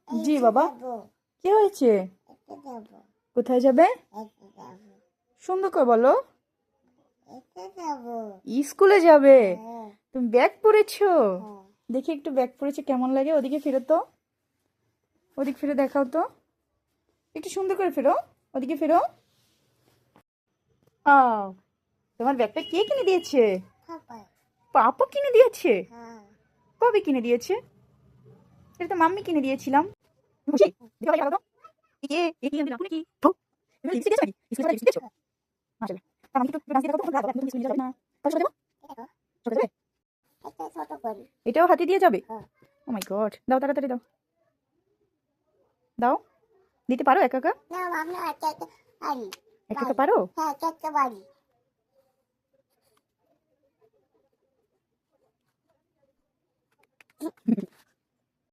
জি বাবা, কি হয়েছে? কোথায় যাবে? সুন্দর করে বলো। স্কুলে যাবে? তুমি ব্যাগ পরেছো? দেখি একটু ব্যাগ পরেছো কেমন লাগে। ওদিকে ফেরো তো, ওদিক ফিরে দেখাও তো, একটু সুন্দর করে ফেরো, ওদিকে ফেরো। আহ, তোমার ব্যাগটা কে কিনে দিয়েছে? পাপা কিনে দিয়েছে? কবে কিনে দিয়েছে? এটা তো মাম্মি কিনে দিয়েছিলাম। খুশি? দেখো ভাই, আলাদা। এ কি আমি রাখুন নাকি? তো তুমি লিপস্টিক দিয়েছো নাকি? স্কুলে লিপস্টিক দিয়েছো? মাশাআল্লাহ। তার মানে একটু ডান্স দিয়ে দাও তো। তুমি স্কুলে যাবে না? তাহলে চলে যাবো? চলে যাবে? এটাও হাতে দিয়ে যাবে? ও মাই গড, দাও তাড়াতাড়ি দাও। দাও, দিতে পারো একা একা? একা একা পারো?